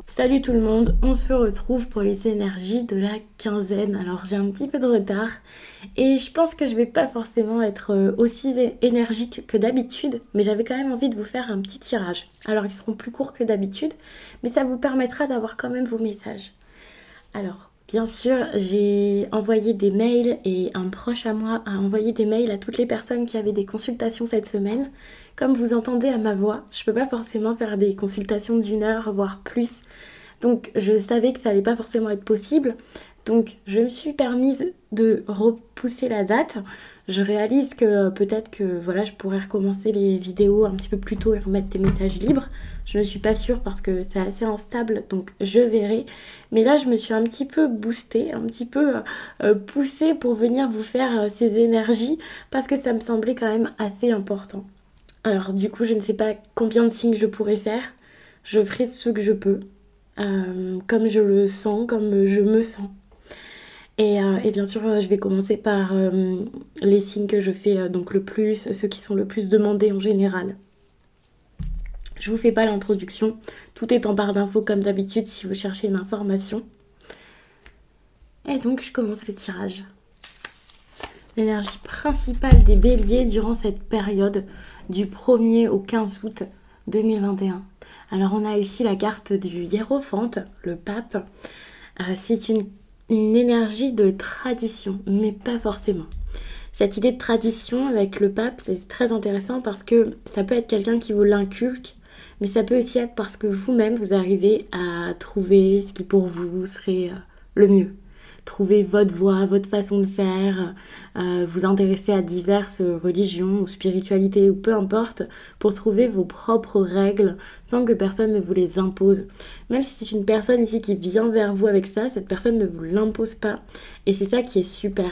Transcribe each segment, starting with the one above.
Salut tout le monde, on se retrouve pour les énergies de la quinzaine. Alors j'ai un petit peu de retard et je pense que je vais pas forcément être aussi énergique que d'habitude, mais j'avais quand même envie de vous faire un petit tirage. Alors ils seront plus courts que d'habitude, mais ça vous permettra d'avoir quand même vos messages. Alors, bien sûr, j'ai envoyé des mails et un proche à moi a envoyé des mails à toutes les personnes qui avaient des consultations cette semaine. Comme vous entendez à ma voix, je peux pas forcément faire des consultations d'une heure, voire plus. Donc, je savais que ça allait pas forcément être possible. Donc, je me suis permise de repousser la date. Je réalise que peut-être que voilà, je pourrais recommencer les vidéos un petit peu plus tôt et remettre des messages libres. Je ne suis pas sûre parce que c'est assez instable, donc je verrai. Mais là, je me suis un petit peu boostée, un petit peu poussée pour venir vous faire ces énergies parce que ça me semblait quand même assez important. Alors, du coup, je ne sais pas combien de signes je pourrais faire. Je ferai ce que je peux, comme je le sens, comme je me sens. Et bien sûr, je vais commencer par les signes que je fais donc le plus, ceux qui sont le plus demandés en général. Je vous fais pas l'introduction, tout est en barre d'infos comme d'habitude si vous cherchez une information. Et donc je commence le tirage. L'énergie principale des béliers durant cette période du 1er au 15 août 2021. Alors on a ici la carte du hiérophante, le pape. C'est une énergie de tradition, mais pas forcément. Cette idée de tradition avec le pape, c'est très intéressant parce que ça peut être quelqu'un qui vous l'inculque, mais ça peut aussi être parce que vous-même, vous arrivez à trouver ce qui pour vous serait le mieux. Trouver votre voie, votre façon de faire, vous intéresser à diverses religions ou spiritualités ou peu importe, pour trouver vos propres règles sans que personne ne vous les impose. Même si c'est une personne ici qui vient vers vous avec ça, cette personne ne vous l'impose pas. Et c'est ça qui est super.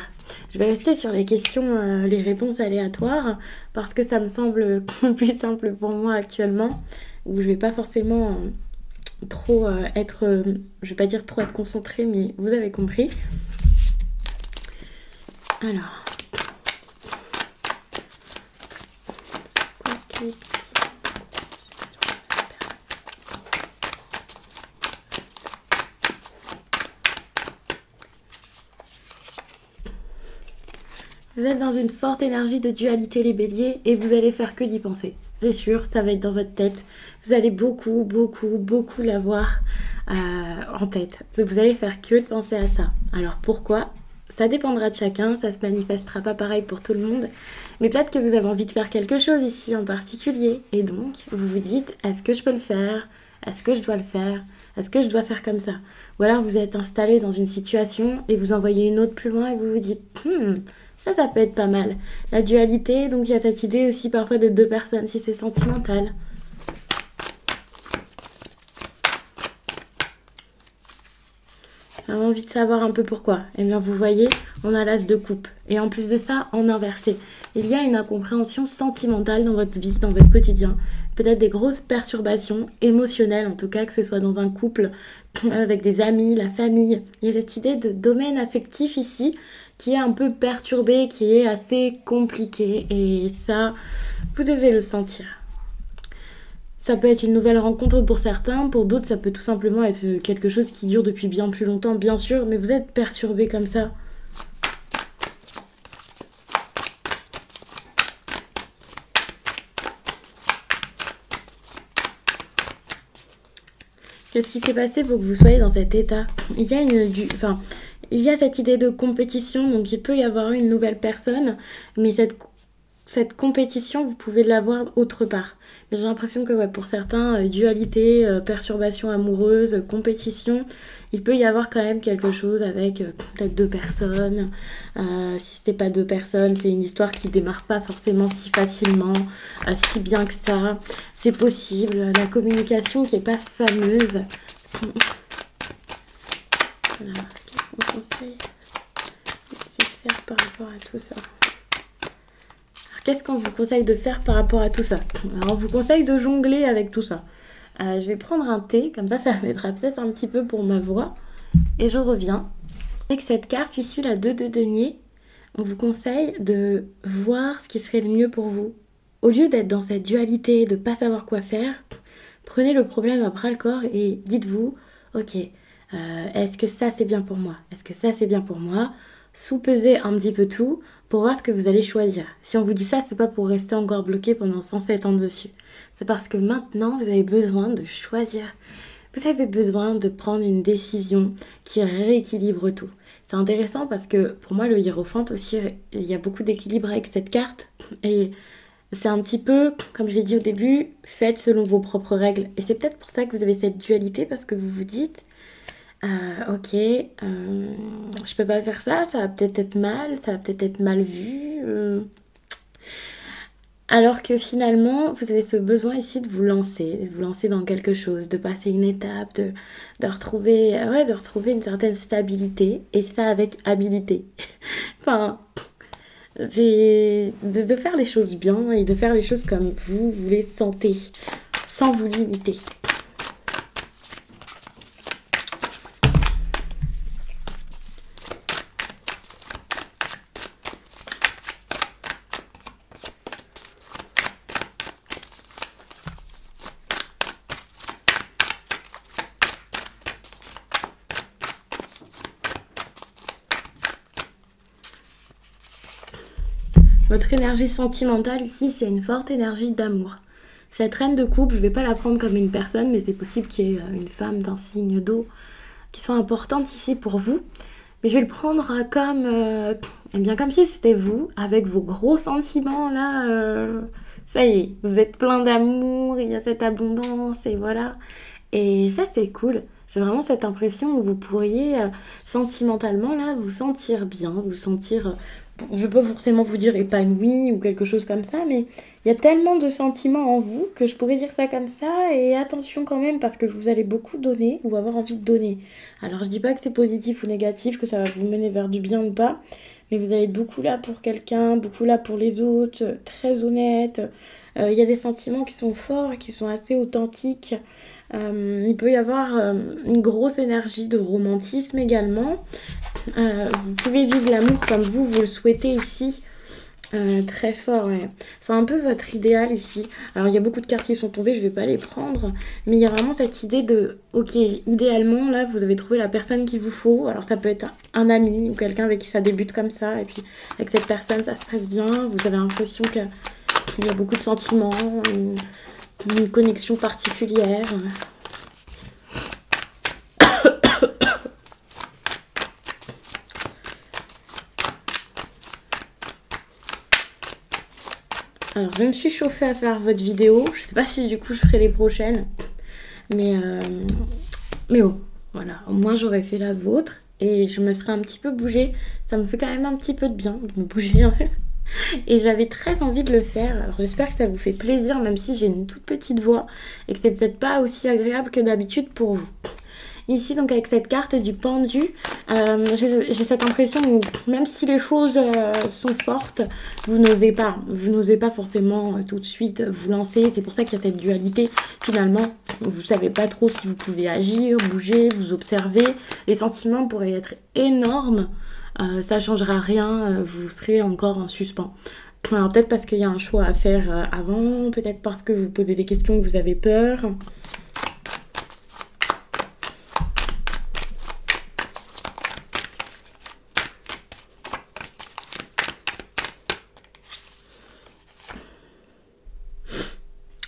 Je vais rester sur les questions, les réponses aléatoires, parce que ça me semble plus simple pour moi actuellement, où je vais pas forcément trop être, je vais pas dire trop être concentrée, mais vous avez compris. Alors, vous êtes dans une forte énergie de dualité les béliers et vous allez faire que d'y penser. C'est sûr, ça va être dans votre tête. Vous allez beaucoup l'avoir en tête. Vous allez faire que de penser à ça. Alors pourquoi ? Ça dépendra de chacun, ça se manifestera pas pareil pour tout le monde. Mais peut-être que vous avez envie de faire quelque chose ici en particulier. Et donc, vous vous dites, est-ce que je peux le faire ? Est-ce que je dois le faire ? Est-ce que je dois faire comme ça ? Ou alors vous êtes installé dans une situation et vous envoyez une autre plus loin et vous vous dites, ça peut être pas mal. La dualité, donc il y a cette idée aussi parfois de deux personnes si c'est sentimental. J'ai envie de savoir un peu pourquoi. Eh bien vous voyez, on a l'as de coupe. Et en plus de ça, en inversé. Il y a une incompréhension sentimentale dans votre vie, dans votre quotidien. Peut-être des grosses perturbations émotionnelles, en tout cas que ce soit dans un couple, avec des amis, la famille. Il y a cette idée de domaine affectif ici qui est un peu perturbé, qui est assez compliqué. Et ça, vous devez le sentir. Ça peut être une nouvelle rencontre pour certains, pour d'autres ça peut tout simplement être quelque chose qui dure depuis bien plus longtemps, bien sûr, mais vous êtes perturbé comme ça. Qu'est-ce qui s'est passé pour que vous soyez dans cet état ? Il y a cette idée de compétition, donc il peut y avoir une nouvelle personne, mais cette compétition, vous pouvez l'avoir autre part. Mais j'ai l'impression que pour certains, dualité, perturbation amoureuse, compétition, il peut y avoir quand même quelque chose avec peut-être deux personnes. Si c'est pas deux personnes, c'est une histoire qui démarre pas forcément si facilement, si bien que ça. C'est possible. La communication qui est pas fameuse. Alors, qu'est-ce qu'on conseille de faire par rapport à tout ça ? Qu'est-ce qu'on vous conseille de faire par rapport à tout ça ? Alors, on vous conseille de jongler avec tout ça. Je vais prendre un thé, comme ça m'aidera peut-être un petit peu pour ma voix. Et je reviens. Avec cette carte ici, la 2 de denier, on vous conseille de voir ce qui serait le mieux pour vous. Au lieu d'être dans cette dualité, de ne pas savoir quoi faire, Prenez le problème à bras le corps et dites-vous, ok, est-ce que ça c'est bien pour moi? Est-ce que ça c'est bien pour moi? Sous-pesez un petit peu tout pour voir ce que vous allez choisir. Si on vous dit ça, c'est pas pour rester encore bloqué pendant 107 ans dessus. C'est parce que maintenant, vous avez besoin de choisir. Vous avez besoin de prendre une décision qui rééquilibre tout. C'est intéressant parce que pour moi, le hiérophante aussi, il y a beaucoup d'équilibre avec cette carte. Et c'est un petit peu, comme je l'ai dit au début, faites selon vos propres règles. Et c'est peut-être pour ça que vous avez cette dualité, parce que vous vous dites, ok, je peux pas faire ça, ça va peut-être être mal, ça va peut-être être mal vu. Alors que finalement, vous avez ce besoin ici de vous lancer dans quelque chose, de passer une étape, de retrouver, ouais, de retrouver une certaine stabilité, et ça avec habilité. Enfin, c'est de faire les choses bien et de faire les choses comme vous les sentez, sans vous limiter. Votre énergie sentimentale ici, c'est une forte énergie d'amour. Cette reine de coupe, je ne vais pas la prendre comme une personne, mais c'est possible qu'il y ait une femme d'un signe d'eau qui soit importante ici pour vous. Mais je vais le prendre comme, eh bien, comme si c'était vous, avec vos gros sentiments là. Ça y est, vous êtes plein d'amour, il y a cette abondance et voilà. Et ça, c'est cool. J'ai vraiment cette impression où vous pourriez sentimentalement là vous sentir bien, vous sentir, je ne peux pas forcément vous dire épanoui ou quelque chose comme ça, mais il y a tellement de sentiments en vous que je pourrais dire ça comme ça. Et attention quand même, parce que vous allez beaucoup donner ou avoir envie de donner. Alors je dis pas que c'est positif ou négatif, que ça va vous mener vers du bien ou pas, mais vous allez être beaucoup là pour quelqu'un, beaucoup là pour les autres, très honnête. Il y a des sentiments qui sont forts, qui sont assez authentiques. Il peut y avoir une grosse énergie de romantisme également. Vous pouvez vivre l'amour comme vous le souhaitez ici. Très fort, ouais. C'est un peu votre idéal ici. Alors il y a beaucoup de cartes qui sont tombées, je vais pas les prendre, mais il y a vraiment cette idée de, ok, idéalement là vous avez trouvé la personne qu'il vous faut. Alors ça peut être un ami ou quelqu'un avec qui ça débute comme ça, et puis avec cette personne ça se passe bien, vous avez l'impression qu'il y a beaucoup de sentiments, une connexion particulière. Alors, je me suis chauffée à faire votre vidéo. Je sais pas si du coup je ferai les prochaines. Mais oh, voilà. Au moins j'aurais fait la vôtre. Et je me serais un petit peu bougée. Ça me fait quand même un petit peu de bien de me bouger. Et j'avais très envie de le faire. Alors j'espère que ça vous fait plaisir, même si j'ai une toute petite voix. Et que c'est peut-être pas aussi agréable que d'habitude pour vous. Ici, donc avec cette carte du pendu, j'ai cette impression où même si les choses sont fortes, vous n'osez pas. Vous n'osez pas forcément tout de suite vous lancer. C'est pour ça qu'il y a cette dualité. Finalement, vous savez pas trop si vous pouvez agir, bouger, vous observer. Les sentiments pourraient être énormes. Ça changera rien. Vous serez encore en suspens. Alors peut-être parce qu'il y a un choix à faire avant. Peut-être parce que vous posez des questions, que vous avez peur.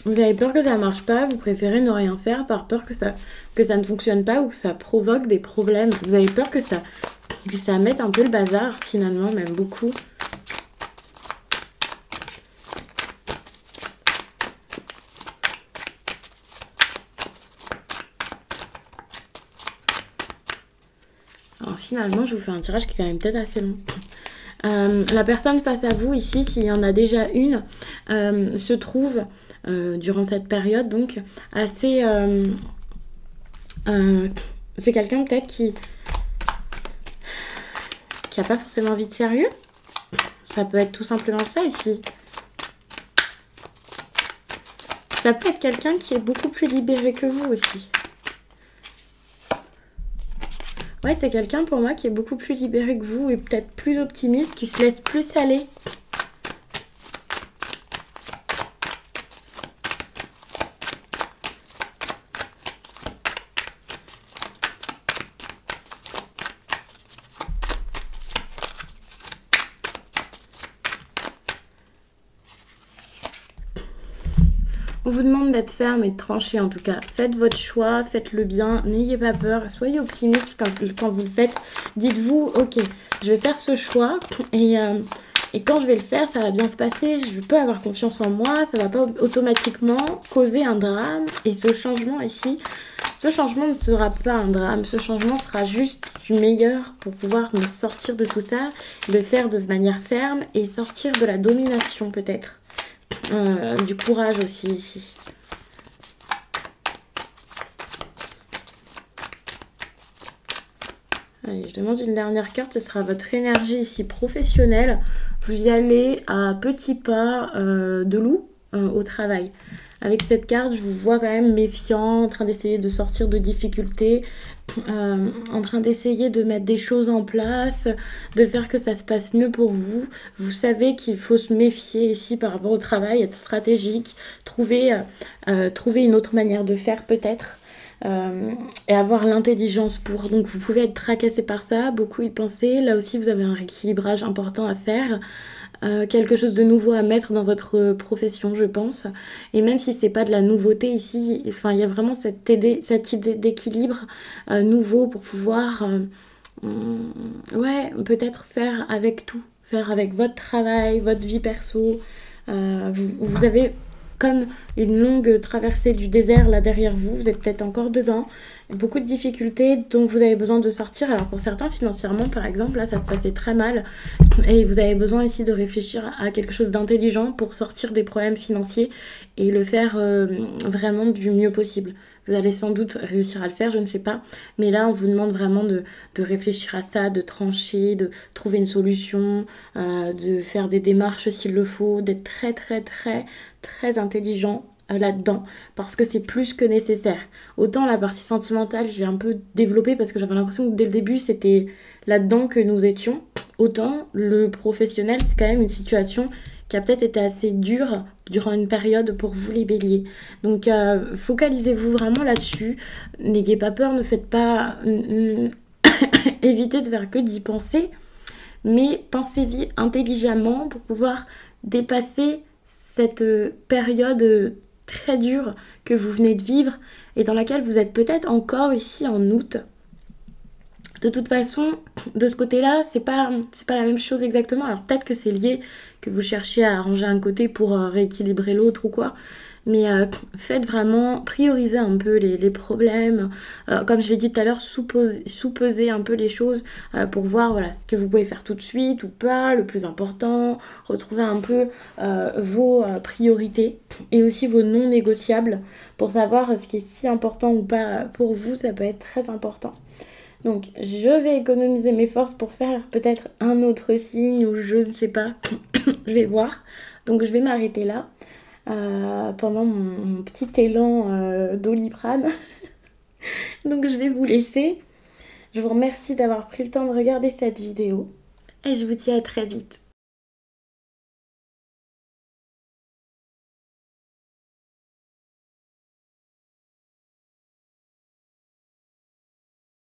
Vous avez peur que ça ne marche pas, vous préférez ne rien faire par peur que ça ne fonctionne pas ou que ça provoque des problèmes. Vous avez peur que ça mette un peu le bazar finalement, même beaucoup. Alors finalement, je vous fais un tirage qui est quand même peut-être assez long. La personne face à vous ici, s'il y en a déjà une, se trouve durant cette période donc assez... c'est quelqu'un peut-être qui a pas forcément envie de sérieux. Ça peut être tout simplement ça ici. Ça peut être quelqu'un qui est beaucoup plus libéré que vous aussi. Ouais, c'est quelqu'un pour moi qui est beaucoup plus libéré que vous et peut-être plus optimiste, qui se laisse plus aller. On vous demande d'être ferme et de trancher en tout cas. Faites votre choix, faites-le bien, n'ayez pas peur, soyez optimiste quand vous le faites. Dites-vous, ok, je vais faire ce choix et quand je vais le faire, ça va bien se passer, je peux avoir confiance en moi, ça va pas automatiquement causer un drame. Et ce changement ici, ce changement ne sera pas un drame, ce changement sera juste du meilleur pour pouvoir me sortir de tout ça, le faire de manière ferme et sortir de la domination peut-être. Du courage aussi ici. Allez, je demande une dernière carte, ce sera votre énergie ici professionnelle. Vous y allez à petits pas de loup au travail. Avec cette carte, je vous vois quand même méfiant, en train d'essayer de sortir de difficultés, en train d'essayer de mettre des choses en place, de faire que ça se passe mieux pour vous. Vous savez qu'il faut se méfier ici par rapport au travail, être stratégique, trouver une autre manière de faire peut-être. Et avoir l'intelligence pour. Donc vous pouvez être tracassé par ça, beaucoup y penser. Là aussi vous avez un rééquilibrage important à faire, quelque chose de nouveau à mettre dans votre profession je pense. Et même si c'est pas de la nouveauté ici, enfin il y a vraiment cette idée d'équilibre nouveau pour pouvoir ouais, peut-être faire avec tout, faire avec votre travail, votre vie perso. Vous avez comme une longue traversée du désert là derrière vous, vous êtes peut-être encore dedans, beaucoup de difficultés dont vous avez besoin de sortir. Alors pour certains financièrement par exemple, là ça se passait très mal et vous avez besoin ici de réfléchir à quelque chose d'intelligent pour sortir des problèmes financiers et le faire vraiment du mieux possible. Vous allez sans doute réussir à le faire, je ne sais pas. Mais là, on vous demande vraiment de réfléchir à ça, de trancher, de trouver une solution, de faire des démarches s'il le faut, d'être très, très, très, très intelligent là-dedans. Parce que c'est plus que nécessaire. Autant la partie sentimentale, j'ai un peu développé parce que j'avais l'impression que dès le début, c'était là-dedans que nous étions. Autant le professionnel, c'est quand même une situation qui a peut-être été assez dure durant une période pour vous les béliers. Donc focalisez-vous vraiment là-dessus. N'ayez pas peur, ne faites pas... évitez de faire que d'y penser, mais pensez-y intelligemment pour pouvoir dépasser cette période très dure que vous venez de vivre et dans laquelle vous êtes peut-être encore ici en août. De toute façon, de ce côté-là, c'est pas la même chose exactement. Alors peut-être que c'est lié, que vous cherchez à arranger un côté pour rééquilibrer l'autre ou quoi. Mais faites vraiment, prioriser un peu les problèmes. Comme je l'ai dit tout à l'heure, sous-peser un peu les choses pour voir voilà, ce que vous pouvez faire tout de suite ou pas, le plus important. Retrouver un peu vos priorités et aussi vos non négociables pour savoir ce qui est si important ou pas pour vous. Ça peut être très important. Donc je vais économiser mes forces pour faire peut-être un autre signe ou je ne sais pas, je vais voir. Donc je vais m'arrêter là pendant mon petit élan Doliprane. Donc je vais vous laisser. Je vous remercie d'avoir pris le temps de regarder cette vidéo et je vous dis à très vite.